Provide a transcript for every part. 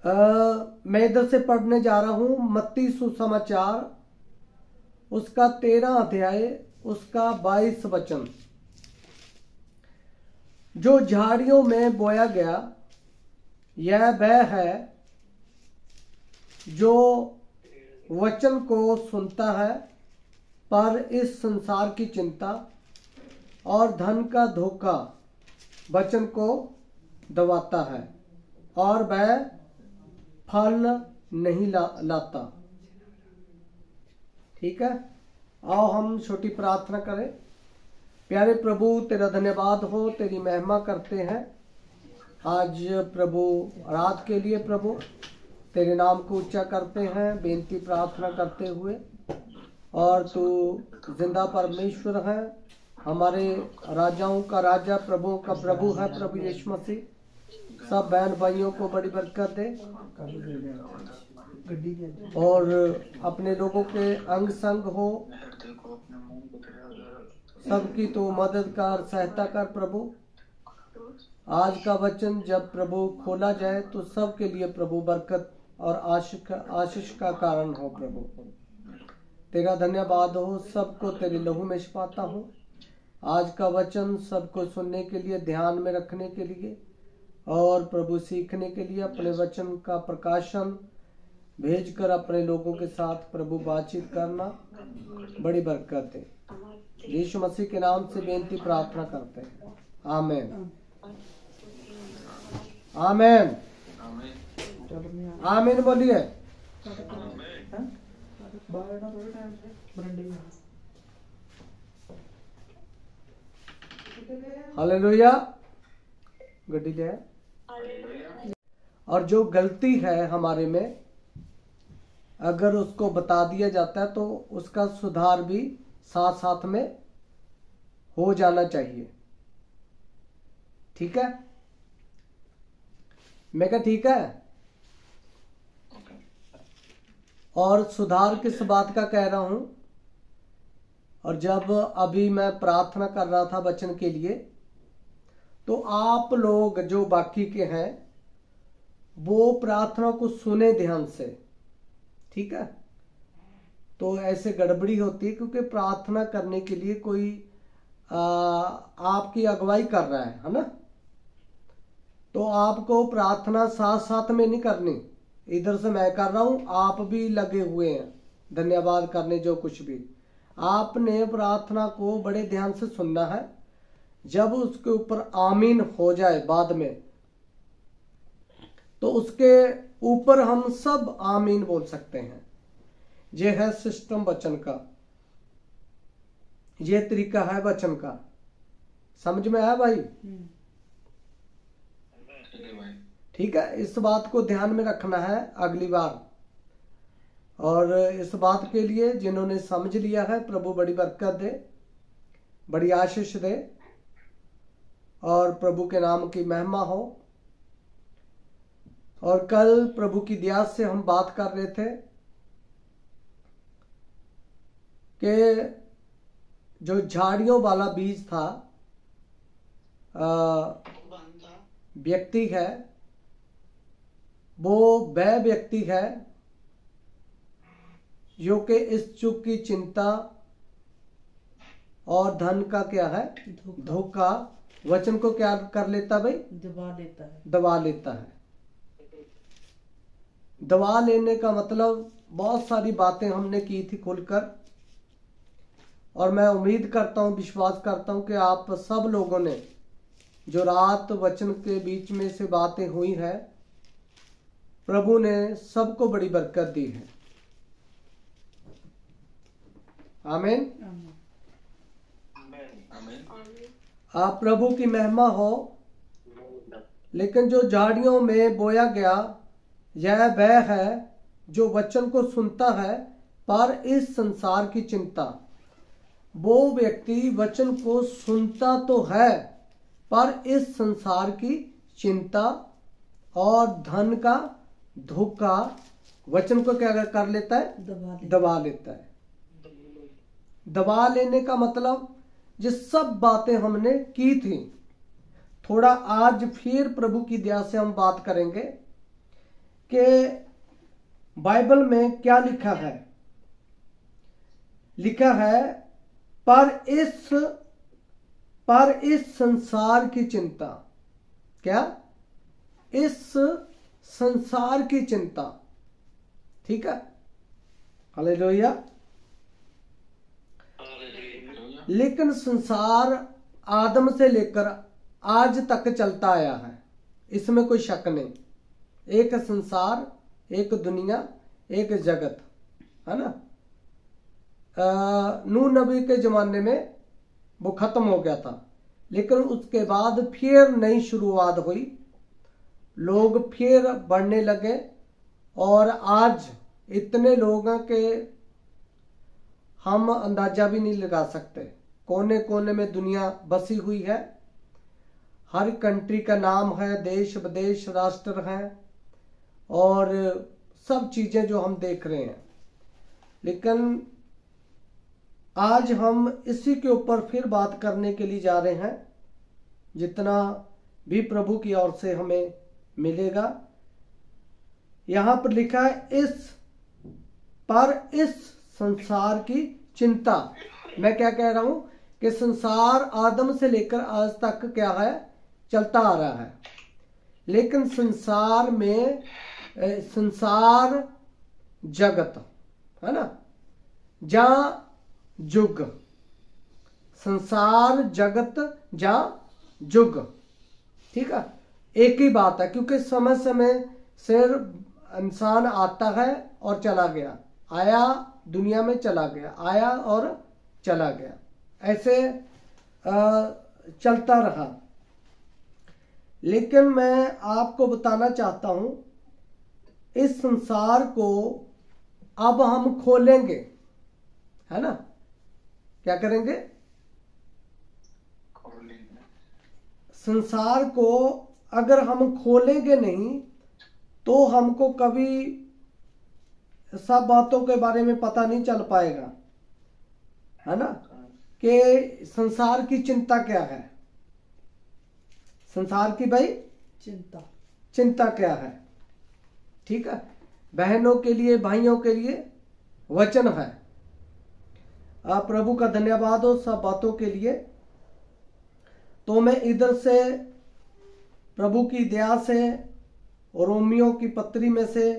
मैं इधर से पढ़ने जा रहा हूं मत्ती सुसमाचार, उसका 13 अध्याय, उसका 22 वचन। जो झाड़ियों में बोया गया यह वह है जो वचन को सुनता है, पर इस संसार की चिंता और धन का धोखा वचन को दबाता है और वह फल नहीं लाता। ठीक है, आओ हम छोटी प्रार्थना करें। प्यारे प्रभु, तेरा धन्यवाद हो, तेरी महिमा करते हैं आज प्रभु रात के लिए। प्रभु तेरे नाम को ऊंचा करते हैं बेनती प्रार्थना करते हुए, और तू जिंदा परमेश्वर है, हमारे राजाओं का राजा, प्रभुओं का प्रभु है प्रभु यीशु मसीह। सब बहन भाइयों को बड़ी बरकत दे और अपने लोगों के अंग संग हो, सबकी तो मदद कर, सहायता कर प्रभु। आज का वचन जब प्रभु खोला जाए तो सबके लिए प्रभु बरकत और आशीष का कारण हो प्रभु। तेरा धन्यवाद हो, सबको तेरे लहू में छिपाता हूँ। आज का वचन सबको सुनने के लिए, ध्यान में रखने के लिए और प्रभु सीखने के लिए अपने वचन का प्रकाशन भेजकर अपने लोगों के साथ प्रभु बातचीत करना बड़ी बरकत है। यीशु मसीह के नाम से बेनती प्रार्थना करते हैं, आमीन आमीन आमीन। बोलिए हालेलुया। गड्डी ले। और जो गलती है हमारे में, अगर उसको बता दिया जाता है तो उसका सुधार भी साथ साथ में हो जाना चाहिए। ठीक है, मैं कहा ठीक है। और सुधार किस बात का कह रहा हूं, और जब अभी मैं प्रार्थना कर रहा था वचन के लिए, तो आप लोग जो बाकी के हैं वो प्रार्थना को सुने ध्यान से। ठीक है, तो ऐसे गड़बड़ी होती है क्योंकि प्रार्थना करने के लिए कोई आपकी अगुवाई कर रहा है ना, तो आपको प्रार्थना साथ साथ में नहीं करनी। इधर से मैं कर रहा हूं, आप भी लगे हुए हैं धन्यवाद करने, जो कुछ भी आपने प्रार्थना को बड़े ध्यान से सुनना है। जब उसके ऊपर आमीन हो जाए बाद में, तो उसके ऊपर हम सब आमीन बोल सकते हैं। यह है सिस्टम वचन का, यह तरीका है वचन का। समझ में आया भाई? ठीक है, इस बात को ध्यान में रखना है अगली बार। और इस बात के लिए जिन्होंने समझ लिया है, प्रभु बड़ी बरकत दे, बड़ी आशीष दे और प्रभु के नाम की महिमा हो। और कल प्रभु की दया से हम बात कर रहे थे कि जो झाड़ियों वाला बीज था, व्यक्ति है, वो वह व्यक्ति है जो कि इस युग की चिंता और धन का क्या है, धोखा वचन को क्या कर लेता भाई, दबा लेता है। दबा लेने का मतलब बहुत सारी बातें हमने की थी खुलकर, और मैं उम्मीद करता हूं, विश्वास करता हूं कि आप सब लोगों ने जो रात वचन के बीच में से बातें हुई है, प्रभु ने सबको बड़ी बरकत दी है। आमीन। आप प्रभु की महिमा हो। लेकिन जो झाड़ियों में बोया गया यह वह है जो वचन को सुनता है, पर इस संसार की चिंता। वो व्यक्ति वचन को सुनता तो है, पर इस संसार की चिंता और धन का धोखा वचन को क्या कर लेता है, दबा लेता है। दबा लेने का मतलब ये सब बातें हमने की थी। थोड़ा आज फिर प्रभु की दया से हम बात करेंगे कि बाइबल में क्या लिखा है। लिखा है, पर इस संसार की चिंता। क्या? इस संसार की चिंता। ठीक है, हालेलुया। लेकिन संसार आदम से लेकर आज तक चलता आया है, इसमें कोई शक नहीं। एक संसार, एक दुनिया, एक जगत, है ना। नूह नबी के जमाने में वो खत्म हो गया था, लेकिन उसके बाद फिर नई शुरुआत हुई, लोग फिर बढ़ने लगे और आज इतने लोग हैं कि हम अंदाजा भी नहीं लगा सकते। कोने कोने में दुनिया बसी हुई है, हर कंट्री का नाम है, देश विदेश राष्ट्र हैं और सब चीजें जो हम देख रहे हैं। लेकिन आज हम इसी के ऊपर फिर बात करने के लिए जा रहे हैं, जितना भी प्रभु की ओर से हमें मिलेगा। यहां पर लिखा है, इस संसार की चिंता। मैं क्या कह रहा हूं कि संसार आदम से लेकर आज तक क्या है, चलता आ रहा है। लेकिन संसार में संसार जगत, है ना, जहां जुग, संसार जगत जहां जुग। ठीक है, एक ही बात है, क्योंकि समय समय से इंसान आता है और चला गया, आया दुनिया में चला गया, आया और चला गया, ऐसे चलता रहा। लेकिन मैं आपको बताना चाहता हूं, इस संसार को अब हम खोलेंगे, है ना। क्या करेंगे? संसार को अगर हम खोलेंगे नहीं तो हमको कभी सब बातों के बारे में पता नहीं चल पाएगा, है ना, कि संसार की चिंता क्या है। संसार की भाई चिंता क्या है। ठीक है, बहनों के लिए, भाइयों के लिए वचन है। आप प्रभु का धन्यवाद हो सब बातों के लिए। तो मैं इधर से प्रभु की दया से रोमियो की पत्री में से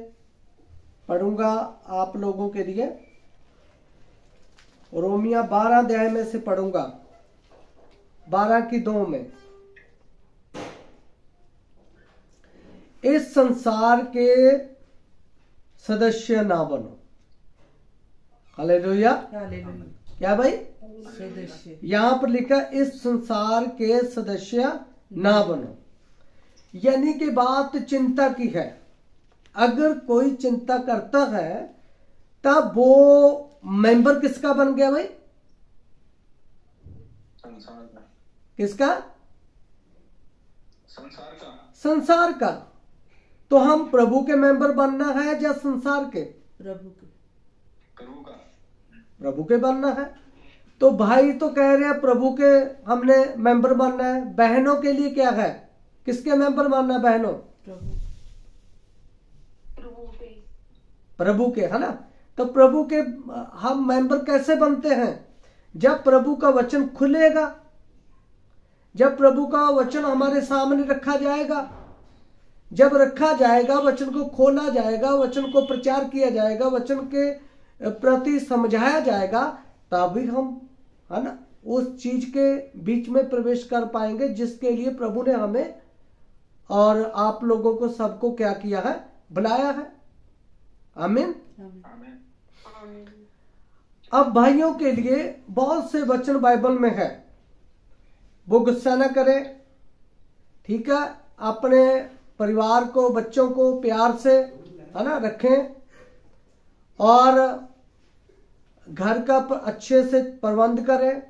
पढ़ूंगा आप लोगों के लिए। रोमिया 12 अध्याय में से पढ़ूंगा, 12:2 में। इस संसार के सदस्य ना बनो। हालेलुया। क्या भाई? सदस्य। यहां पर लिखा, इस संसार के सदस्य ना बनो, यानी कि बात चिंता की है। अगर कोई चिंता करता है तब वो मेंबर किसका बन गया भाई? संसार का। किसका? संसार का। तो हम प्रभु के मेंबर बनना है या संसार के? प्रभु के बनना है। तो भाई तो कह रहे हैं प्रभु के हमने मेंबर बनना है। बहनों के लिए क्या है, किसके मेंबर बनना है? बहनों प्रभु के, है ना। तो प्रभु के हम मेंबर कैसे बनते हैं? जब प्रभु का वचन खुलेगा, जब प्रभु का वचन हमारे सामने रखा जाएगा, जब रखा जाएगा, वचन को खोला जाएगा, वचन को प्रचार किया जाएगा, वचन के प्रति समझाया जाएगा, तभी हम, है ना, उस चीज के बीच में प्रवेश कर पाएंगे जिसके लिए प्रभु ने हमें और आप लोगों को सबको क्या किया है? बुलाया है। आमीन। अब भाइयों के लिए बहुत से वचन बाइबल में है, वो गुस्सा न करें, ठीक है। अपने परिवार को, बच्चों को प्यार से, है ना, रखें और घर का अच्छे से प्रबंध करें,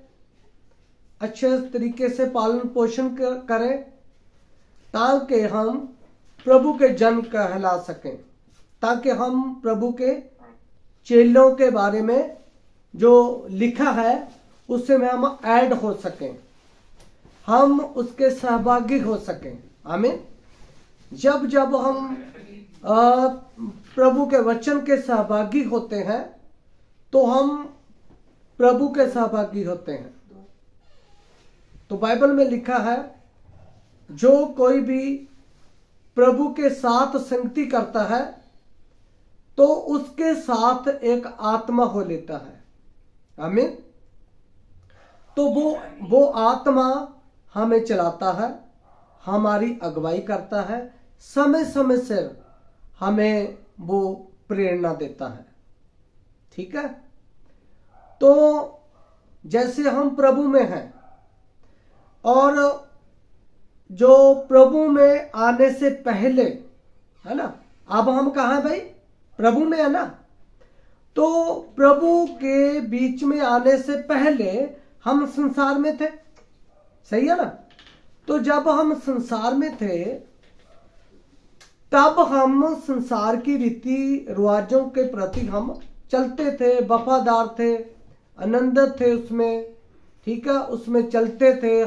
अच्छे तरीके से पालन पोषण करें, ताकि हम प्रभु के जन कहला सकें, ताकि हम प्रभु के चेलों के बारे में जो लिखा है उससे में हम ऐड हो सकें, हम उसके सहभागी हो सकें। आमीन। जब जब हम प्रभु के वचन के सहभागी होते हैं तो हम प्रभु के सहभागी होते हैं। तो बाइबल में लिखा है, जो कोई भी प्रभु के साथ संगति करता है तो उसके साथ एक आत्मा हो लेता है। आमीन। तो वो आत्मा हमें चलाता है, हमारी अगुवाई करता है, समय समय से हमें वो प्रेरणा देता है। ठीक है। तो जैसे हम प्रभु में हैं और जो प्रभु में आने से पहले, है ना, अब हम कहाँ हैं भाई? प्रभु में है ना। तो प्रभु के बीच में आने से पहले हम संसार में थे, सही है ना। तो जब हम संसार में थे तब हम संसार की रीति रिवाजों के प्रति हम चलते थे, वफादार थे, आनंदित थे उसमें। ठीक है, उसमें चलते थे,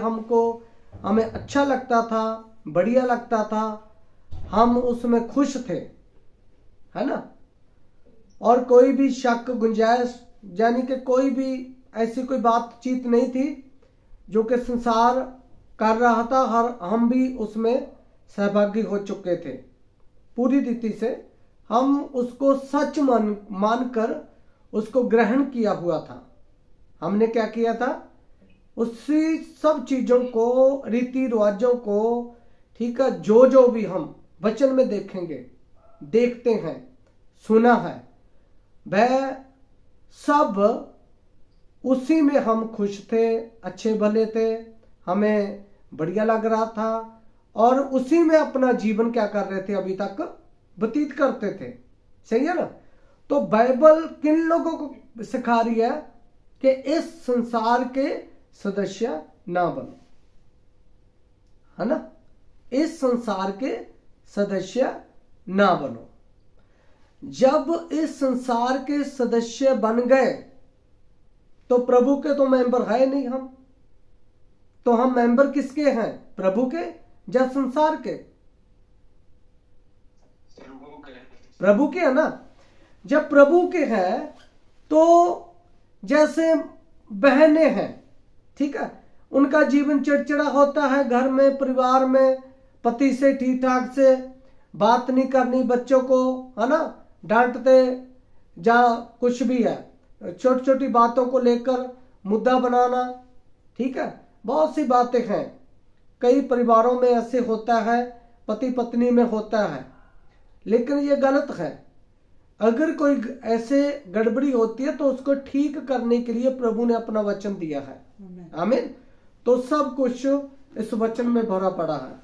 हमें अच्छा लगता था, बढ़िया लगता था, हम उसमें खुश थे, है ना। और कोई भी शक गुंजाइश यानी कि कोई भी ऐसी कोई बातचीत नहीं थी जो कि संसार कर रहा था, हम भी उसमें सहभागी हो चुके थे। पूरी रीति से हम उसको सच मानकर उसको ग्रहण किया हुआ था। हमने क्या किया था? उसी सब चीजों को, रीति रिवाजों को, ठीक है, जो भी हम वचन में देखेंगे, देखते हैं, सुना है, वह सब उसी में हम खुश थे, अच्छे भले थे, हमें बढ़िया लग रहा था और उसी में अपना जीवन क्या कर रहे थे, अभी तक व्यतीत करते थे। सही है ना। तो बाइबल किन लोगों को सिखा रही है कि इस संसार के सदस्य ना बनो, है ना। इस संसार के सदस्य ना बनो। जब इस संसार के सदस्य बन गए तो प्रभु के तो मेंबर है नहीं हम। तो हम मेंबर किसके हैं? प्रभु के या संसार के? प्रभु के है ना। जब प्रभु के हैं तो जैसे बहनें हैं, ठीक है, उनका जीवन चिड़चिड़ा होता है, घर में, परिवार में, पति से ठीक ठाक से बात नहीं करनी, बच्चों को, है ना, डांटते या कुछ भी है, छोटी छोटी बातों को लेकर मुद्दा बनाना। ठीक है, बहुत सी बातें हैं। कई परिवारों में ऐसे होता है, पति पत्नी में होता है, लेकिन ये गलत है। अगर कोई ऐसे गड़बड़ी होती है तो उसको ठीक करने के लिए प्रभु ने अपना वचन दिया है। आमीन। तो सब कुछ इस वचन में भरा पड़ा है।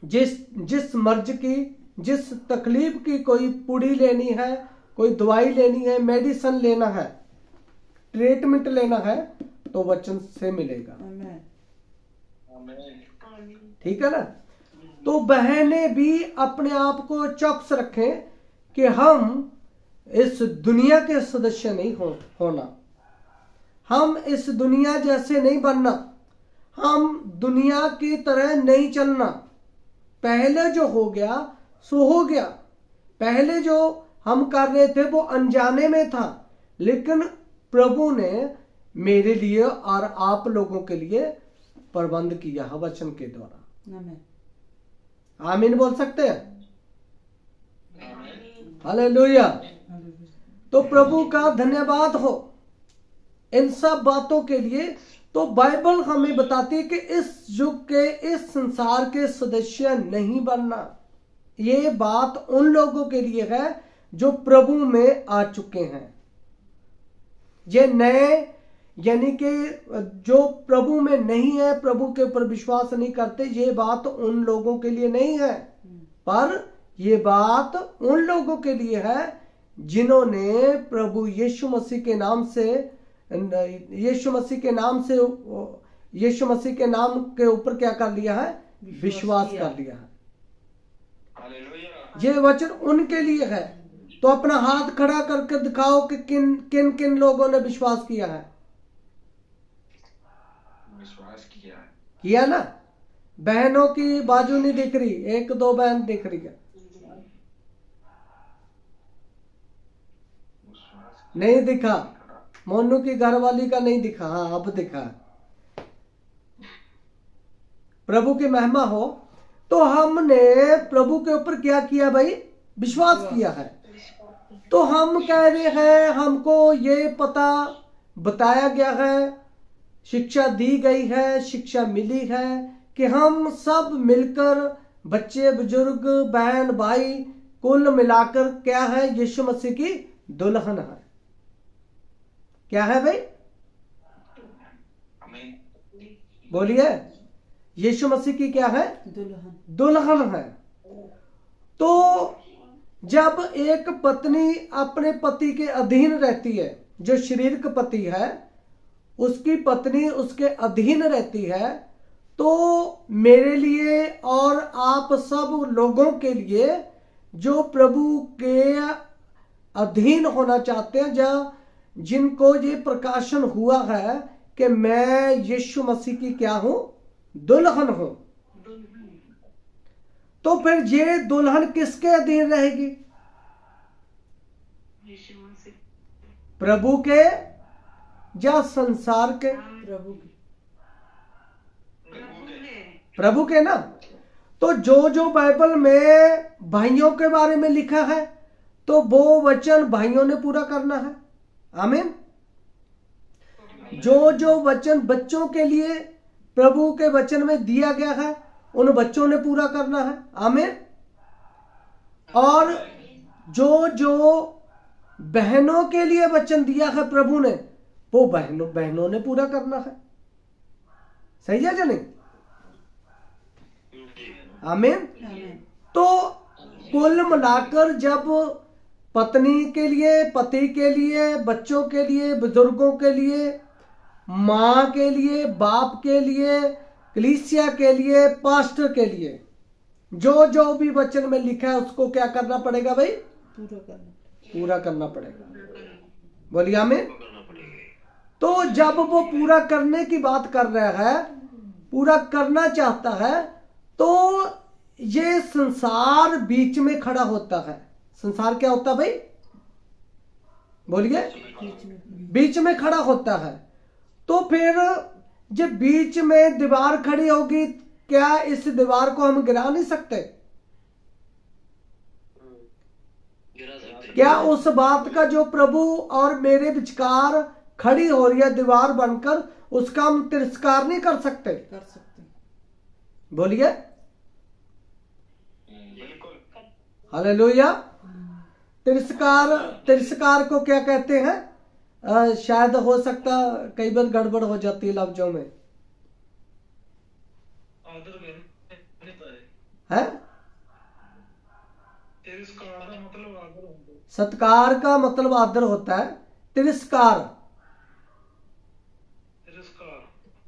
जिस मर्ज की, जिस तकलीफ की कोई पुड़ी लेनी है, कोई दवाई लेनी है, मेडिसिन लेना है, ट्रीटमेंट लेना है, तो वचन से मिलेगा। ठीक है ना। तो बहनें भी अपने आप को चौकस रखें कि हम इस दुनिया के सदस्य नहीं होना, हम इस दुनिया जैसे नहीं बनना, हम दुनिया की तरह नहीं चलना। पहले जो हो गया सो हो गया। पहले जो हम कर रहे थे वो अनजाने में था, लेकिन प्रभु ने मेरे लिए और आप लोगों के लिए प्रबंध किया है वचन के द्वारा। आमीन बोल सकते हैं? हालेलुया। तो प्रभु का धन्यवाद हो इन सब बातों के लिए। तो बाइबल हमें बताती है कि इस युग के, इस संसार के सदस्य नहीं बनना। ये बात उन लोगों के लिए है जो प्रभु में आ चुके हैं। ये नए, यानी कि जो प्रभु में नहीं है, प्रभु के ऊपर विश्वास नहीं करते, ये बात उन लोगों के लिए नहीं है, पर ये बात उन लोगों के लिए है जिन्होंने प्रभु यीशु मसीह के नाम से, यीशु मसीह के नाम के ऊपर क्या कर लिया है? विश्वास कर लिया है। ये वचन उनके लिए है। तो अपना हाथ खड़ा करके दिखाओ कि किन किन किन लोगों ने विश्वास किया है। किया ना। बहनों की बाजू नहीं दिख रही, एक दो बहन दिख रही है, नहीं दिखा, मोनू की घरवाली का नहीं दिखा, हाँ अब दिखा। प्रभु की महिमा हो। तो हमने प्रभु के ऊपर क्या किया भाई? विश्वास किया है। तो हम कह रहे हैं, हमको ये पता बताया गया है, शिक्षा दी गई है, शिक्षा मिली है कि हम सब मिलकर, बच्चे बुजुर्ग बहन भाई कुल मिलाकर क्या है? यीशु मसीह की दुल्हन है। क्या है भाई? बोलिए, यीशु मसीह की क्या है? दुल्हन है। तो जब एक पत्नी अपने पति के अधीन रहती है, जो शारीरिक पति है उसकी पत्नी उसके अधीन रहती है, तो मेरे लिए और आप सब लोगों के लिए जो प्रभु के अधीन होना चाहते हैं, जिनको ये प्रकाशन हुआ है कि मैं यीशु मसीह की क्या हूं? दुल्हन हूं। तो फिर ये दुल्हन किसके अधीन रहेगी? प्रभु के या संसार के? प्रभु के ना। तो जो बाइबल में भाइयों के बारे में लिखा है, तो वो वचन भाइयों ने पूरा करना है। आमीन। जो वचन बच्चों के लिए प्रभु के वचन में दिया गया है, उन बच्चों ने पूरा करना है। आमीन। और जो बहनों के लिए वचन दिया है प्रभु ने, वो बहनों ने पूरा करना है। सही है या नहीं? आमीन। तो कुल मिलाकर जब पत्नी के लिए, पति के लिए, बच्चों के लिए, बुजुर्गों के लिए, माँ के लिए, बाप के लिए, कलीसिया के लिए, पास्टर के लिए, जो भी वचन में लिखा है उसको क्या करना पड़ेगा भाई? पूरा करना पड़ेगा। बोलिए आमीन। तो जब वो पूरा करने की बात कर रहा है, पूरा करना चाहता है, तो ये संसार बीच में खड़ा होता है। संसार क्या होता है भाई? बोलिए, बीच में खड़ा होता है। तो फिर जब बीच में दीवार खड़ी होगी, क्या इस दीवार को हम गिरा नहीं सकते? क्या उस बात का जो प्रभु और मेरे विचकार खड़ी हो रही है दीवार बनकर, उसका हम तिरस्कार नहीं कर सकते? कर सकते। बोलिए हालेलुया। तिरस्कार को क्या कहते हैं? शायद हो सकता कई बार गड़बड़ हो जाती है लफ्जों में। है सत्कार का मतलब आदर होता है।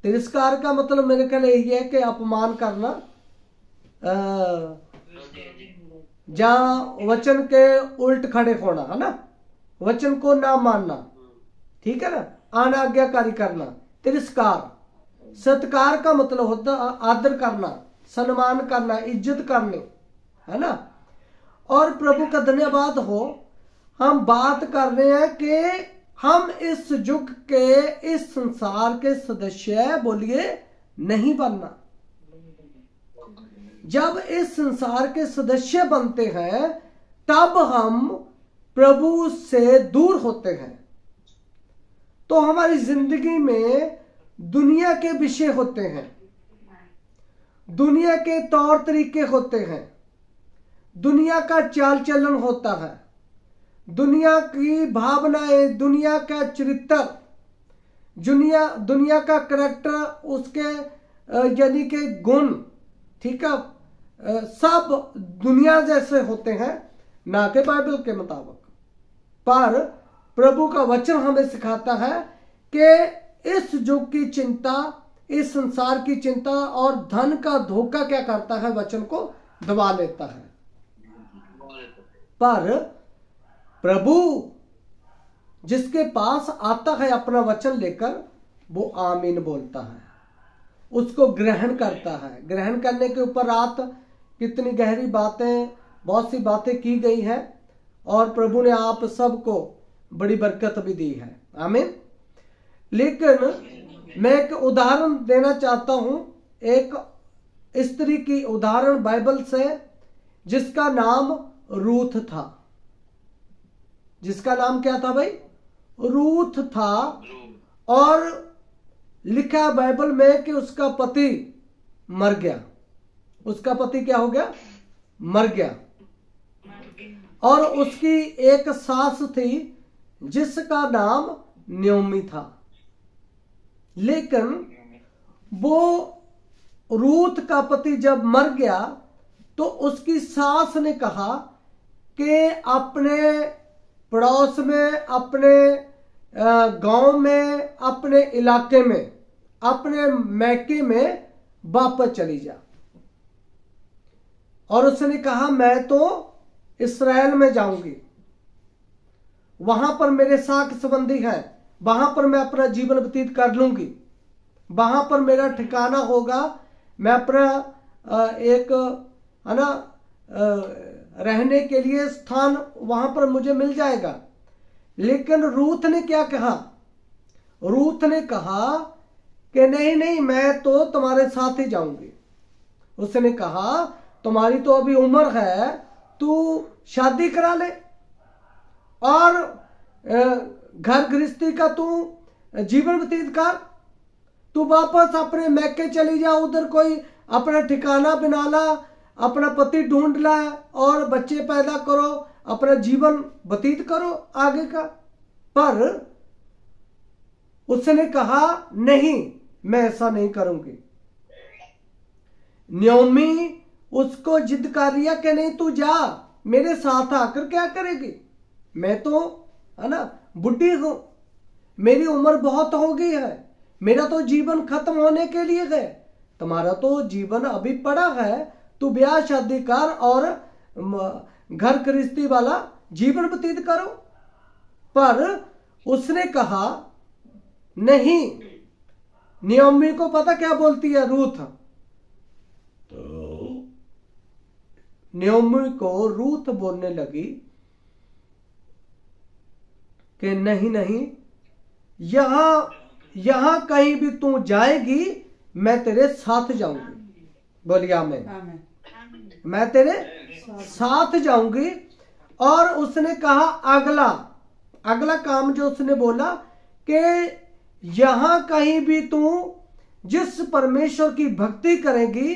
तिरस्कार का मतलब मेरे ख्याल यही है कि अपमान करना, जहां वचन के उल्ट खड़े होना, है ना, वचन को ना मानना, ठीक है ना, अनाज्ञाकारी करना। तिरस्कार। सत्कार का मतलब होता आदर करना, सम्मान करना, इज्जत करनी, है ना। और प्रभु का धन्यवाद हो, हम बात कर रहे हैं कि हम इस युग के, इस संसार के सदस्य, बोलिए, नहीं बनना। जब इस संसार के सदस्य बनते हैं, तब हम प्रभु से दूर होते हैं। तो हमारी जिंदगी में दुनिया के विषय होते हैं, दुनिया के तौर तरीके होते हैं, दुनिया का चाल चलन होता है, दुनिया की भावनाएं, दुनिया का चरित्र, दुनिया का करैक्टर, उसके यानी के गुण, ठीक है, सब दुनिया जैसे होते हैं, ना कि बाइबल के मुताबिक। पर प्रभु का वचन हमें सिखाता है कि इस युग की चिंता, इस संसार की चिंता और धन का धोखा क्या करता है? वचन को दबा लेता है। पर प्रभु जिसके पास आता है अपना वचन लेकर, वो आमीन बोलता है, उसको ग्रहण करता है। ग्रहण करने के ऊपर रात कितनी गहरी बातें, बहुत सी बातें की गई हैं, और प्रभु ने आप सबको बड़ी बरकत भी दी है। आमीन। लेकिन मैं एक उदाहरण देना चाहता हूं, एक स्त्री की उदाहरण बाइबल से, जिसका नाम रूथ था। जिसका नाम क्या था भाई? रूथ था। और लिखा है बाइबल में कि उसका पति मर गया। उसका पति क्या हो गया? मर गया। और उसकी एक सास थी जिसका नाम न्योमी था। लेकिन वो रूथ का पति जब मर गया तो उसकी सास ने कहा कि अपने पड़ोस में, अपने गांव में, अपने इलाके में, अपने मैके में वापस चली जा। और उसने कहा मैं तो इस्राएल में जाऊंगी, वहां पर मेरे साक संबंधी हैं, वहां पर मैं अपना जीवन व्यतीत कर लूंगी, वहां पर मेरा ठिकाना होगा, मैं अपना एक है ना रहने के लिए स्थान वहां पर मुझे मिल जाएगा। लेकिन रूथ ने क्या कहा? रूथ ने कहा कि नहीं नहीं, मैं तो तुम्हारे साथ ही जाऊंगी। उसने कहा तुम्हारी तो अभी उम्र है, तू शादी करा ले और घर गृहस्थी का तू जीवन व्यतीत कर, तू वापस अपने मैके चली जा, उधर कोई अपना ठिकाना बना ला, अपना पति ढूंढ ला और बच्चे पैदा करो, अपना जीवन व्यतीत करो आगे का। पर उसने कहा नहीं, मैं ऐसा नहीं करूंगी। न्योमी उसको जिद कर रही है कि नहीं तू जा, मेरे साथ आकर क्या करेगी? मैं तो है ना बुढ़ी हूं, मेरी उम्र बहुत हो गई है, मेरा तो जीवन खत्म होने के लिए है, तुम्हारा तो जीवन अभी पड़ा है, तू ब्याह शादी कर और घर गृहस्थी वाला जीवन व्यतीत करो। पर उसने कहा नहीं। न्योमी को पता क्या बोलती है रूथ? तो न्योमी को रूथ बोलने लगी कि नहीं नहीं, यहां कहीं भी तू जाएगी मैं तेरे साथ जाऊंगी। बोलिए आमीन। मैं तेरे साथ जाऊंगी। और उसने कहा अगला काम जो उसने बोला कि यहां कहीं भी तू जिस परमेश्वर की भक्ति करेगी,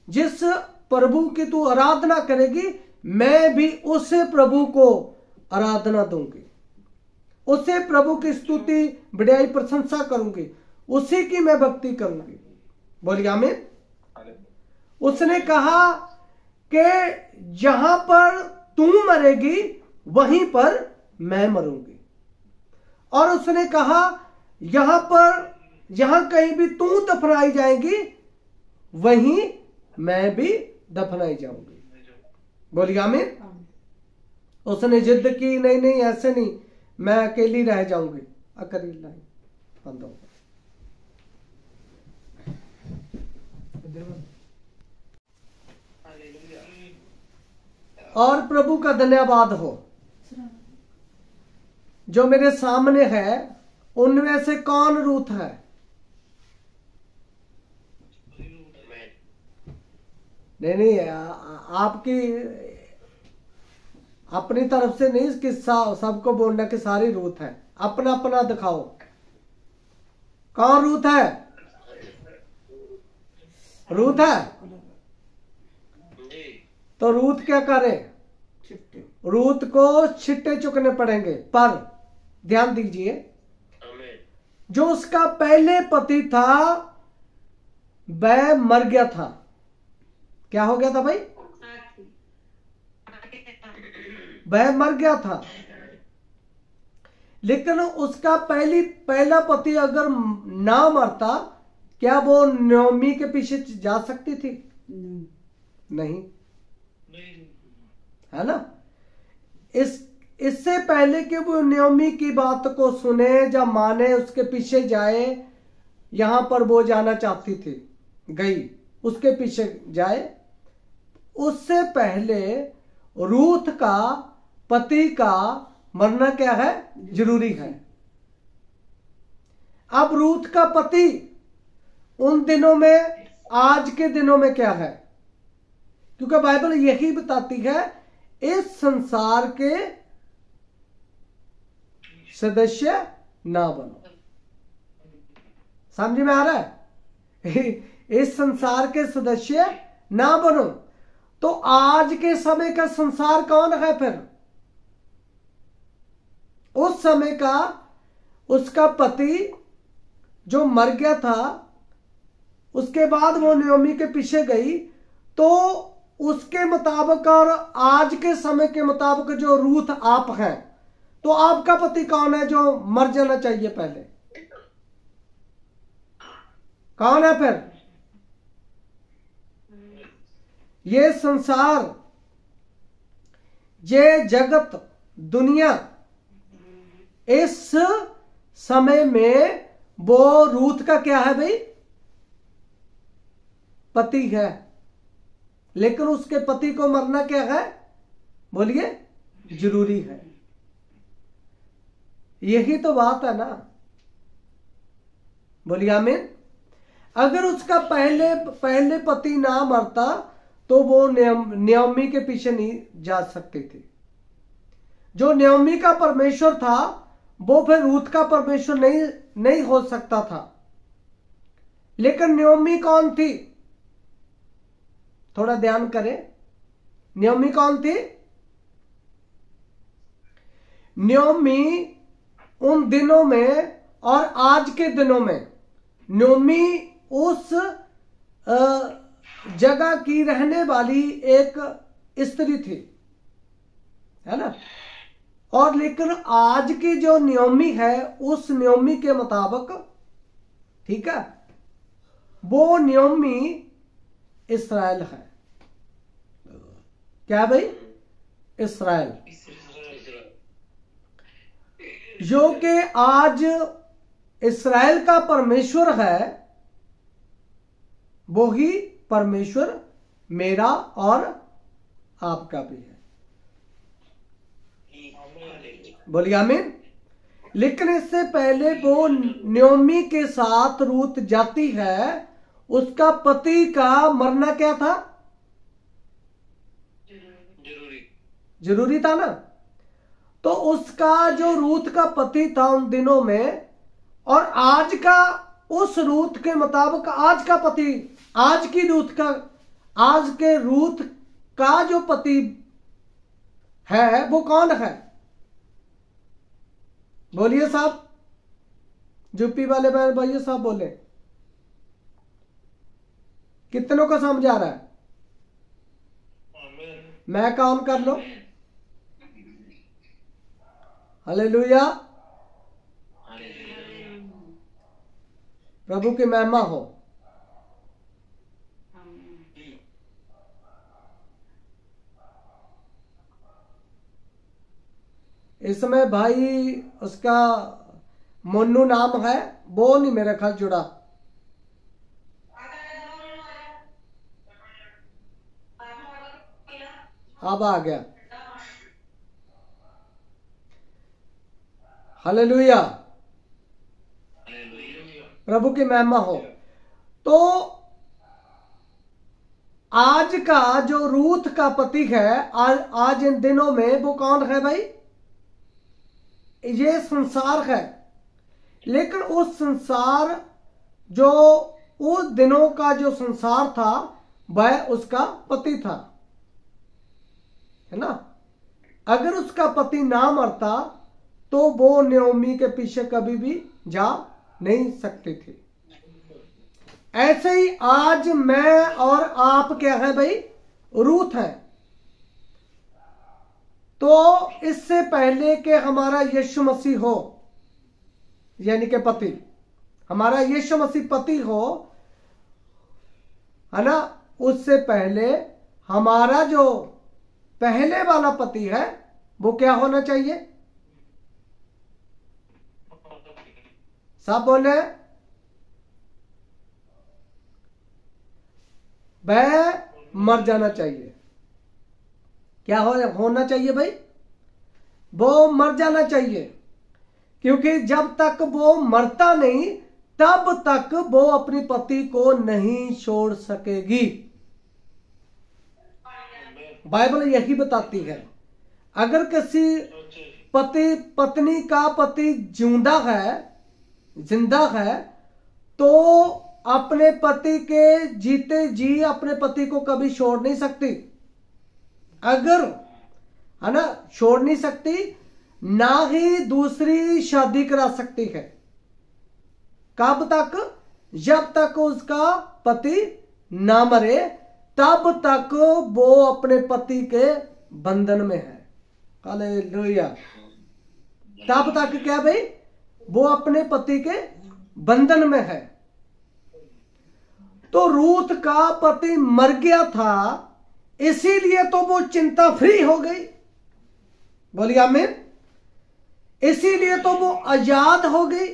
जिस प्रभु की तू आराधना करेगी, मैं भी उसे प्रभु को आराधना दूंगी, उसे प्रभु की स्तुति बढ़ाई प्रशंसा करूंगी, उसी की मैं भक्ति करूंगी। बोलिए आमीन। उसने कहा कि जहां पर तू मरेगी वहीं पर मैं मरूंगी। और उसने कहा यहां कहीं भी तू दफनाई जाएगी वहीं मैं भी दफनाई जाऊंगी। बोलिए आमीन। उसने जिद की नहीं नहीं ऐसे नहीं, मैं अकेली रह जाऊंगी। अकेली बंद हो। और प्रभु का धन्यवाद हो, जो मेरे सामने है उनमें से कौन रूथ है? नहीं आपकी अपनी तरफ से नहीं कि सबको बोलना कि सारी रूथ है। अपना अपना दिखाओ, कौन रूथ है? रूथ है तो रूथ क्या करे? रूथ को छिट्टे चुकने पड़ेंगे। पर ध्यान दीजिए, जो उसका पहले पति था वह मर गया था। क्या हो गया था भाई? वह मर गया था। लेकिन उसका पहला पति अगर ना मरता, क्या वो न्योमी के पीछे जा सकती थी? नहीं, है ना। इससे पहले कि वो न्योमी की बात को सुने या माने, उसके पीछे जाए, यहां पर वो जाना चाहती थी, गई उसके पीछे जाए, उससे पहले रूथ का पति का मरना क्या है, जरूरी है। अब रूथ का पति उन दिनों में, आज के दिनों में क्या है, क्योंकि बाइबल यही बताती है इस संसार के सदस्य ना बनो। समझ में आ रहा है? इस संसार के सदस्य ना बनो। तो आज के समय का संसार कौन है फिर? उस समय का उसका पति जो मर गया था, उसके बाद वो नयोमी के पीछे गई, तो उसके मुताबिक और आज के समय के मुताबिक जो रूथ आप हैं, तो आपका पति कौन है जो मर जाना चाहिए पहले? कौन है फिर? ये संसार, ये जगत, दुनिया, इस समय में वो रूथ का क्या है भाई? पति है। लेकिन उसके पति को मरना क्या है, बोलिए, जरूरी है। यही तो बात है ना, बोलिए आमीन। अगर उसका पहले पति ना मरता तो वो नयोमी के पीछे नहीं जा सकती थी। जो नयोमी का परमेश्वर था वो फिर रूथ का परमेश्वर नहीं हो सकता था। लेकिन नयोमी कौन थी? थोड़ा ध्यान करें, नयोमी कौन थी? नयोमी उन दिनों में और आज के दिनों में, नयोमी उस जगह की रहने वाली एक स्त्री थी, है ना। और लेकिन आज की जो नयोमी है, उस नयोमी के मुताबिक, ठीक है, वो नयोमी इस्राएल है। क्या भाई? इस्राएल। जो कि आज इस्राएल का परमेश्वर है, वो ही परमेश्वर मेरा और आपका भी है। बोलिए आमीन। लेकिन इससे पहले वो नयोमी के साथ रूथ जाती है, उसका पति का मरना क्या था? जरूरी था ना। तो उसका जो रूथ का पति था उन दिनों में, और आज का उस रूथ के मुताबिक आज का पति, आज के रूथ का जो पति है वो कौन है? बोलिए साहब, यूपी वाले भाइयों साहब बोले, कितनों को समझ आ रहा है? मैं काउंट कर लो। हालेलुया, प्रभु की महिमा हो। इस समय भाई उसका मोन्नू नाम है, वो नहीं मेरे ख्याल जुड़ा। अब आ गया। हालेलुया, प्रभु की महिमा हो। तो आज का जो रूथ का पति है, आज इन दिनों में वो कौन है भाई? ये संसार है। लेकिन उस संसार, जो उस दिनों का जो संसार था, वह उसका पति था, है ना। अगर उसका पति ना मरता तो वो नयोमी के पीछे कभी भी जा नहीं सकती थी। ऐसे ही आज मैं और आप क्या है भाई? रूथ है। तो इससे पहले कि हमारा यीशु मसीह हो, यानी कि पति, हमारा यीशु मसीह पति हो, है ना, उससे पहले हमारा जो पहले वाला पति है वो क्या होना चाहिए? सब बोले, वह मर जाना चाहिए। क्या होना चाहिए भाई? वो मर जाना चाहिए, क्योंकि जब तक वो मरता नहीं तब तक वो अपनी पति को नहीं छोड़ सकेगी। बाइबल यही बताती है। अगर किसी पत्नी का पति जिंदा है तो अपने पति के जीते जी अपने पति को कभी छोड़ नहीं सकती। अगर, है ना, छोड़ नहीं सकती, ना ही दूसरी शादी करा सकती है। कब तक? जब तक उसका पति ना मरे तब तक वो अपने पति के बंधन में है। हालेलुया। तब तक क्या भाई? वो अपने पति के बंधन में है। तो रूथ का पति मर गया था, इसीलिए तो वो चिंता फ्री हो गई। बोलिए आमीन। इसीलिए तो वो आजाद हो गई,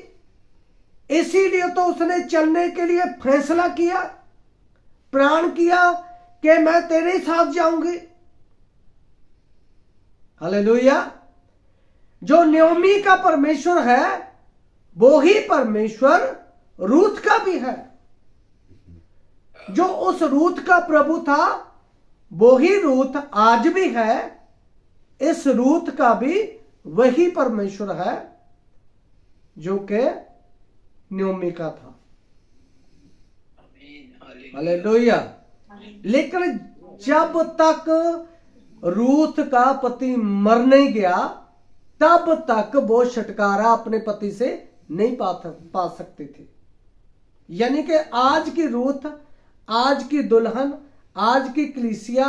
इसीलिए तो उसने चलने के लिए फैसला किया, प्रण किया कि मैं तेरे साथ जाऊंगी। हालेलुया। जो नयोमी का परमेश्वर है वो ही परमेश्वर रूथ का भी है। जो उस रूथ का प्रभु था वो ही रूथ आज भी है। इस रूथ का भी वही परमेश्वर है जो कि नयोमी का था। हालेलुया। लेकिन जब तक रूथ का पति मर नहीं गया तब तक वो छुटकारा अपने पति से नहीं पा सकती थी। यानी कि आज की रूथ, आज की दुल्हन, आज की कलीसिया,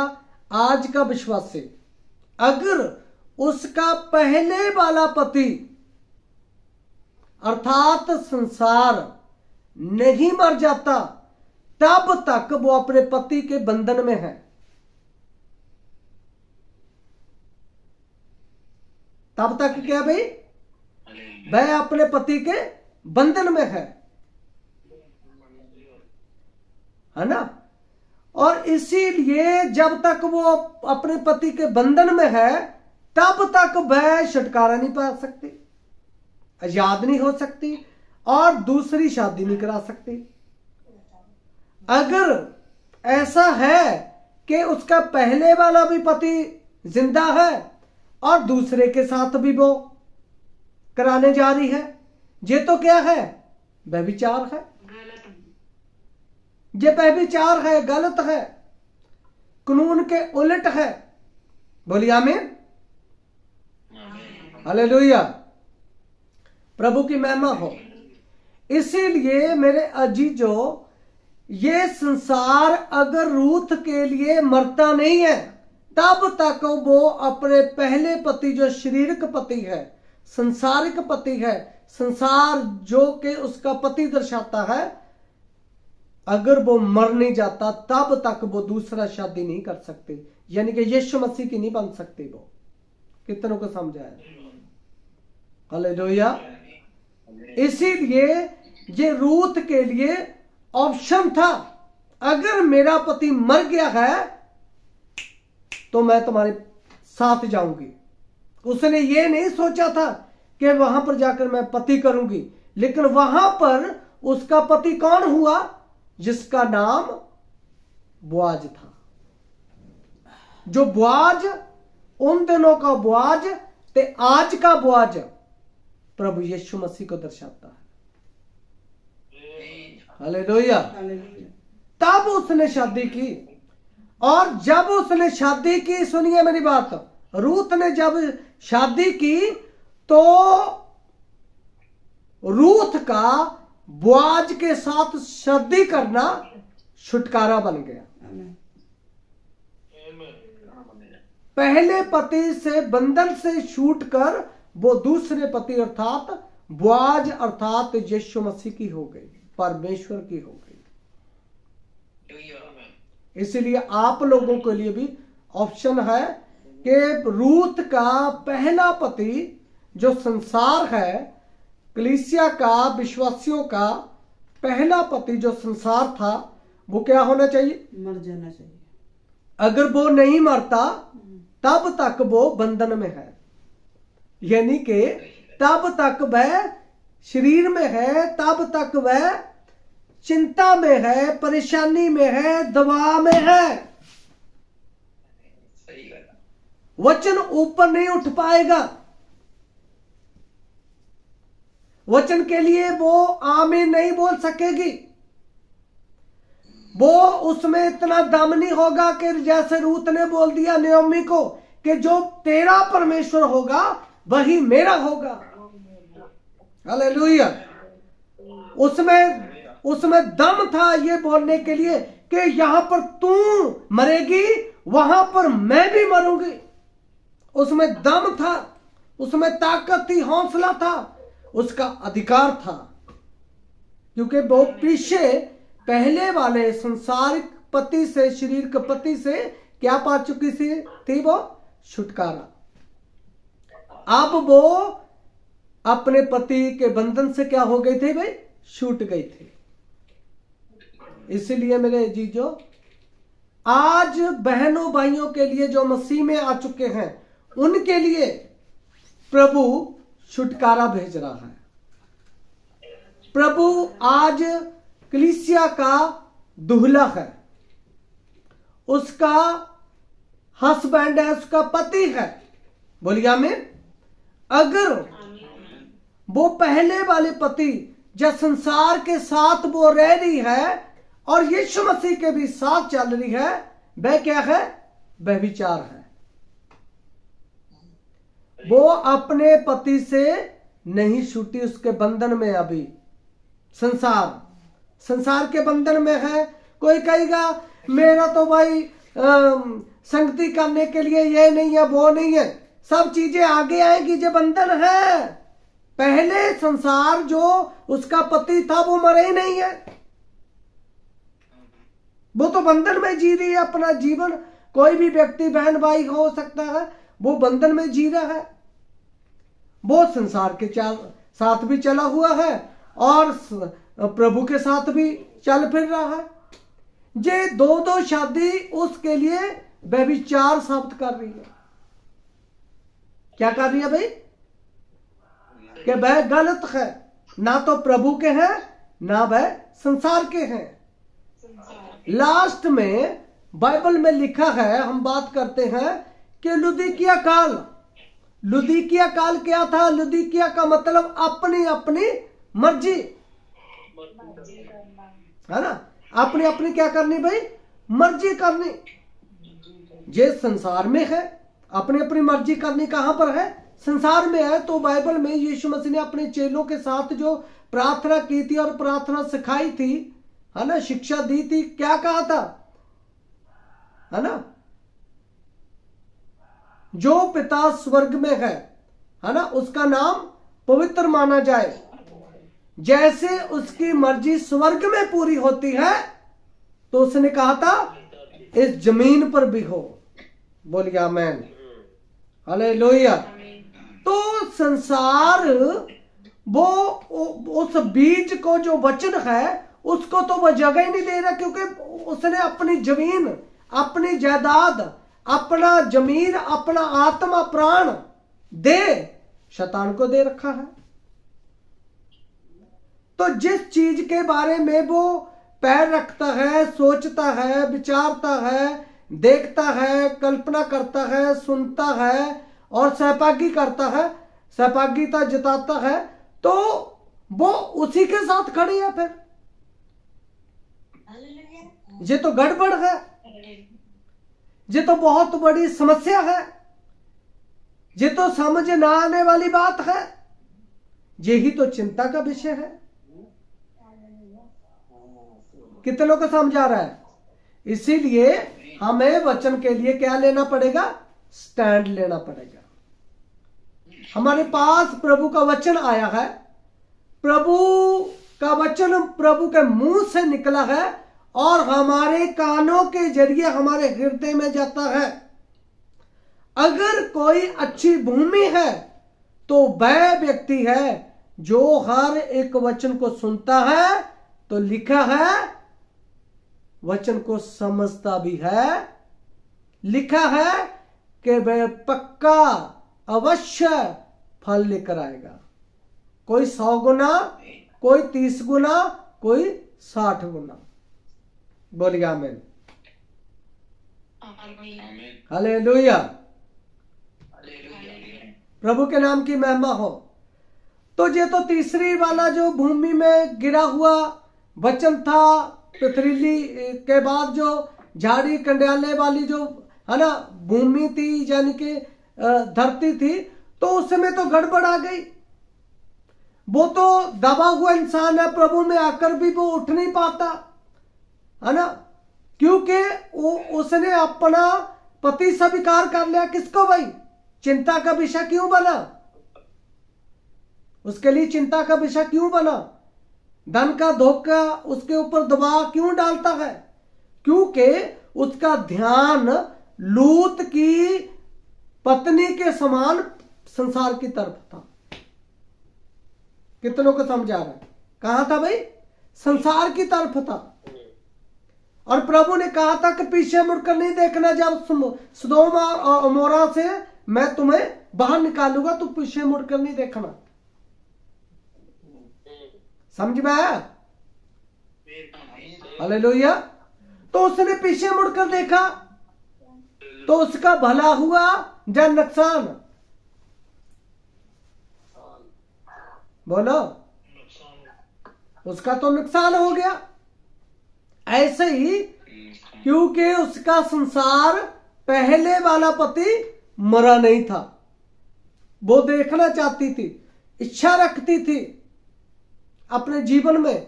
आज का विश्वासी, अगर उसका पहले वाला पति अर्थात संसार नहीं मर जाता तब तक वो अपने पति के बंधन में है। तब तक क्या भाई? वह अपने पति के बंधन में है ना। और इसीलिए जब तक वो अपने पति के बंधन में है तब तक वह छुटकारा नहीं पा सकती, आजाद नहीं हो सकती और दूसरी शादी नहीं करा सकती। अगर ऐसा है कि उसका पहले वाला भी पति जिंदा है और दूसरे के साथ भी वो कराने जा रही है, ये तो क्या है? व्यभिचार है। ये व्यभिचार है, गलत है, कानून के उलट है। बोलिए आमीन। हालेलुया। प्रभु की महिमा हो। इसीलिए मेरे अजीजों, ये संसार अगर रूथ के लिए मरता नहीं है तब तक वो अपने पहले पति, जो शारीरिक पति है, संसारिक पति है, संसार जो कि उसका पति दर्शाता है, अगर वो मर नहीं जाता तब तक वो दूसरा शादी नहीं कर सकती। यानी कि यीशु मसीह की नहीं बन सकती। वो कितनों को समझा है? हालेलुया। इसीलिए ये रूथ के लिए ऑप्शन था, अगर मेरा पति मर गया है तो मैं तुम्हारे साथ जाऊंगी। उसने ये नहीं सोचा था कि वहां पर जाकर मैं पति करूंगी, लेकिन वहां पर उसका पति कौन हुआ? जिसका नाम बोआज था। जो बोआज, उन दिनों का बोआज ते आज का बोआज प्रभु यीशु मसीह को दर्शाता है। हालेलुया। तब उसने शादी की, और जब उसने शादी की, सुनिए मेरी बात, रूथ ने जब शादी की तो रूथ का बोआज के साथ शादी करना छुटकारा बन गया। पहले पति से बंधन से छूट कर वो दूसरे पति अर्थात बोआज अर्थात यीशु मसीह की हो गई, परमेश्वर की हो गई। इसलिए आप लोगों के लिए भी ऑप्शन है कि रूथ का पहला पति जो संसार है, कलीसिया का, विश्वासियों का पहला पति जो संसार था, वो क्या होना चाहिए? मर जाना चाहिए। अगर वो नहीं मरता तब तक वो बंधन में है। यानी कि तब तक वह शरीर में है, तब तक वह चिंता में है, परेशानी में है, दबाव में है। वचन ऊपर नहीं उठ पाएगा। वचन के लिए वो आमीन नहीं बोल सकेगी। वो उसमें इतना दम नहीं होगा कि जैसे रूत ने बोल दिया नयोमी को कि जो तेरा परमेश्वर होगा वही मेरा होगा। हालेलुया। उसमें दम था ये बोलने के लिए कि यहां पर तू मरेगी, वहां पर मैं भी मरूंगी। उसमें दम था, उसमें ताकत थी, हौसला था, उसका अधिकार था, क्योंकि वो पीछे पहले वाले संसारिक पति से, शरीर के पति से क्या पा चुकी थी वो? छुटकारा। अब वो अपने पति के बंधन से क्या हो गई थी भाई? छूट गई थी। इसलिए मेरे जीजो, आज बहनों भाइयों के लिए जो मसीह में आ चुके हैं, उनके लिए प्रभु छुटकारा भेज रहा है। प्रभु आज कलीसिया का दूल्हा है, उसका हस्बैंड है, उसका पति है। बोलिए आमीन। अगर वो पहले वाले पति जो संसार के साथ वो रह रही है और यीशु मसीह के भी साथ चल रही है, वह क्या है? व्यभिचार है। वो अपने पति से नहीं छूटी, उसके बंधन में अभी संसार के बंधन में है। कोई कहेगा मेरा तो भाई संगति करने के लिए ये नहीं है, वो नहीं है, सब चीजें आगे आएगी। जो बंधन है, पहले संसार जो उसका पति था वो मरे ही नहीं है, वो तो बंधन में जी रही है अपना जीवन। कोई भी व्यक्ति बहन भाई हो सकता है, वो बंधन में जी रहा है। वो संसार के साथ भी चला हुआ है और प्रभु के साथ भी चल फिर रहा है। ये दो शादी उसके लिए व्यभिचार साबित कर रही है। क्या कर रही है भाई? कि वह गलत है, ना तो प्रभु के हैं ना वह संसार के हैं। लास्ट में बाइबल में लिखा है, हम बात करते हैं कि लुदीकिया काल क्या था? लुदीकिया का मतलब अपनी अपनी मर्जी है ना, अपनी अपनी क्या करनी भाई? मर्जी करनी। ये संसार में है, अपनी अपनी मर्जी करनी कहां पर है? संसार में है। तो बाइबल में यीशु मसीह ने अपने चेलों के साथ जो प्रार्थना की थी और प्रार्थना सिखाई थी, है ना, शिक्षा दी थी, क्या कहा था? है ना, जो पिता स्वर्ग में है ना, उसका नाम पवित्र माना जाए। जैसे उसकी मर्जी स्वर्ग में पूरी होती है, तो उसने कहा था इस जमीन पर भी हो। बोलिए आमीन, हालेलुया। तो संसार वो उस बीज को जो वचन है उसको तो वह जगह ही नहीं दे रहा, क्योंकि उसने अपनी जमीन, अपनी जायदाद, अपना जमीन, अपना आत्मा प्राण दे शैतान को दे रखा है। तो जिस चीज के बारे में वो पैर रखता है, सोचता है, विचारता है, देखता है, कल्पना करता है, सुनता है और सहभागी करता है, सहभागिता जताता है, तो वो उसी के साथ खड़ी है। फिर ये तो गड़बड़ है, ये तो बहुत बड़ी समस्या है, ये तो समझ ना आने वाली बात है, यही तो चिंता का विषय है। कितने लोग को समझ आ रहा है? इसीलिए हमें वचन के लिए क्या लेना पड़ेगा? स्टैंड लेना पड़ेगा। हमारे पास प्रभु का वचन आया है, प्रभु का वचन प्रभु के मुंह से निकला है और हमारे कानों के जरिए हमारे हृदय में जाता है। अगर कोई अच्छी भूमि है तो वह व्यक्ति है जो हर एक वचन को सुनता है, तो लिखा है वचन को समझता भी है। लिखा है कि वह पक्का, अवश्य फल लेकर आएगा। कोई 100 गुना, कोई 30 गुना, कोई 60 गुना। बोलिए आमीन। हालेलुया। प्रभु के नाम की महिमा हो। तो ये तो तीसरी वाला जो भूमि में गिरा हुआ वचन था, पथरीली के बाद जो झाड़ी कंड्याले वाली जो है ना भूमि थी, यानी कि धरती थी, तो उसमें तो गड़बड़ आ गई। वो तो दबा हुआ इंसान है, प्रभु में आकर भी वो उठ नहीं पाता, है ना, क्योंकि उसने अपना पति स्वीकार कर लिया। किसको भाई? चिंता का विषय क्यों बना? उसके लिए चिंता का विषय क्यों बना? धन का धोखा उसके ऊपर दबाव क्यों डालता है? क्योंकि उसका ध्यान लूत की पत्नी के समान संसार की तरफ था। कितनों को समझा रहा है? कहां था भाई? संसार की तरफ था। और प्रभु ने कहा था कि पीछे मुड़कर नहीं देखना, जब सदोम और अमोरा से मैं तुम्हें बाहर निकालूंगा तो पीछे मुड़कर नहीं देखना। समझ में आया? हालेलुया। तो उसने पीछे मुड़कर देखा तो उसका भला हुआ या नुकसान? बोलो। उसका तो नुकसान हो गया। ऐसे ही क्योंकि उसका संसार पहले वाला पति मरा नहीं था, वो देखना चाहती थी, इच्छा रखती थी अपने जीवन में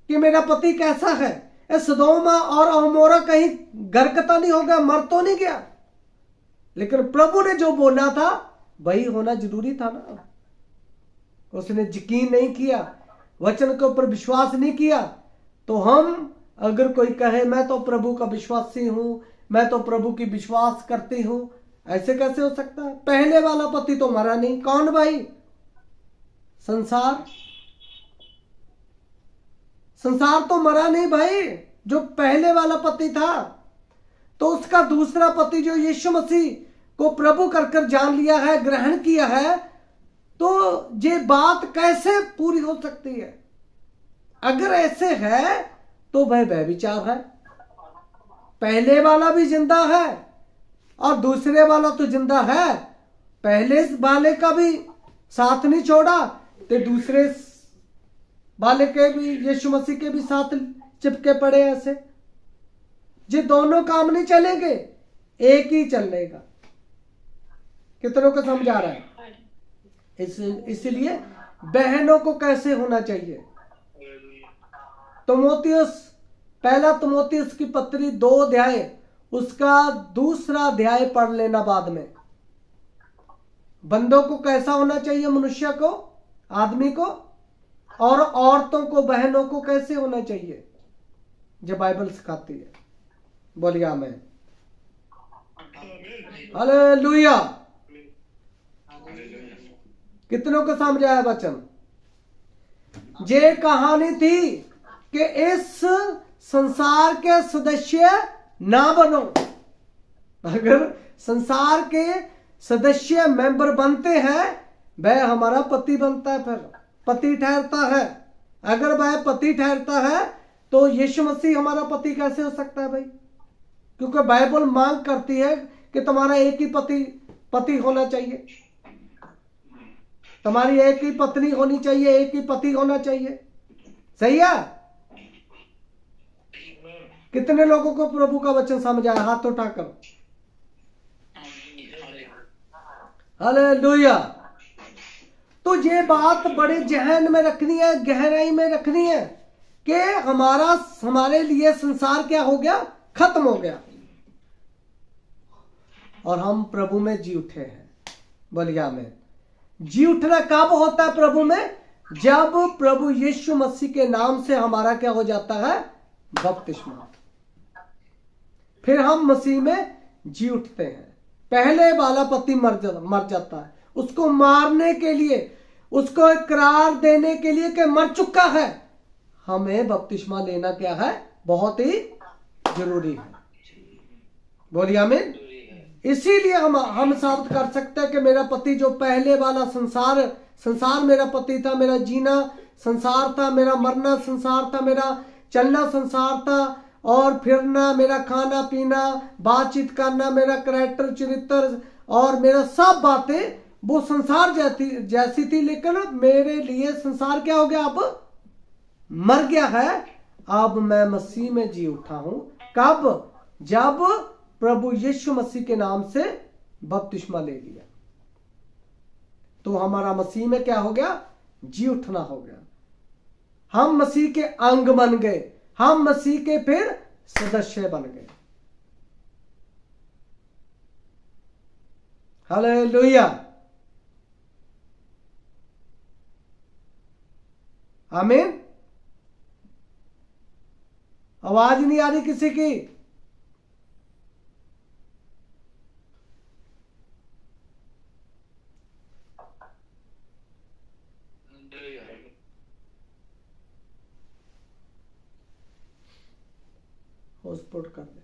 कि मेरा पति कैसा है। सदोम और अमोरा कहीं गरकता नहीं हो गया, मर तो नहीं गया। लेकिन प्रभु ने जो बोला था वही होना जरूरी था ना। उसने यकीन नहीं किया, वचन के ऊपर विश्वास नहीं किया। तो हम अगर कोई कहे मैं तो प्रभु का विश्वासी हूं, मैं तो प्रभु की विश्वास करती हूं, ऐसे कैसे हो सकता है? पहले वाला पति तो मरा नहीं। कौन भाई? संसार। संसार तो मरा नहीं भाई, जो पहले वाला पति था। तो उसका दूसरा पति जो यीशु मसीह को प्रभु कर जान लिया है, ग्रहण किया है, तो ये बात कैसे पूरी हो सकती है? अगर ऐसे है तो वह व्यभिचार है। पहले वाला भी जिंदा है और दूसरे वाला तो जिंदा है। पहले वाले का भी साथ नहीं छोड़ा तो दूसरे वाले के भी, यीशु मसीह के भी साथ चिपके पड़े। ऐसे ये दोनों काम नहीं चलेंगे, एक ही चलेगा। कितनों को समझा रहा है? इसलिए बहनों को कैसे होना चाहिए? तिमोथियुस, पहला तिमोथियुस की पत्री 2 अध्याय, उसका दूसरा अध्याय पढ़ लेना बाद में। बंदों को कैसा होना चाहिए? मनुष्य को, आदमी को, और औरतों को, बहनों को कैसे होना चाहिए, जो बाइबल सिखाती है। बोलिए आमीन। हालेलुया। कितनों को समझ आया वचन? ये कहानी थी कि इस संसार के सदस्य ना बनो। अगर संसार के सदस्य मेंबर बनते हैं, वह हमारा पति बनता है, फिर पति ठहरता है। अगर वह पति ठहरता है तो यीशु मसीह हमारा पति कैसे हो सकता है भाई? क्योंकि बाइबल मांग करती है कि तुम्हारा एक ही पति होना चाहिए, तुम्हारी एक ही पत्नी होनी चाहिए, एक ही पति होना चाहिए। सही है? कितने लोगों को प्रभु का वचन समझ आया? हाथ उठाकर। हालेलुया। तो ये बात बड़े जहन में रखनी है, गहराई में रखनी है कि हमारे लिए संसार क्या हो गया? खत्म हो गया और हम प्रभु में जी उठे हैं। बोलिए आमीन। जी उठना कब होता है प्रभु में? जब प्रभु यीशु मसीह के नाम से हमारा क्या हो जाता है? बपतिस्मा। फिर हम मसीह में जी उठते हैं। पहले वाला पति मर जाता है, उसको मारने के लिए, उसको इकरार देने के लिए कि मर चुका है। हमें बपतिस्मा लेना क्या है? बहुत ही जरूरी है। बोलिए आमीन। इसीलिए हम साबित कर सकते हैं कि मेरा पति जो पहले वाला संसार मेरा पति था, मेरा जीना संसार था, मेरा मरना संसार था, मेरा चलना संसार था, और फिरना, मेरा खाना पीना, बातचीत करना, मेरा करैक्टर चरित्र और मेरा सब बातें वो संसार जैसी थी। लेकिन मेरे लिए संसार क्या हो गया? अब मर गया है। अब मैं मसीह में जी उठा हूं। कब? जब प्रभु यीशु मसीह के नाम से बपतिस्मा ले लिया, तो हमारा मसीह में क्या हो गया? जी उठना हो गया। हम मसीह के अंग बन गए, हम मसीह के फिर सदस्य बन गए। हालेलुया, आमीन। आवाज नहीं आ रही किसी की? हॉटस्पॉट कर ले।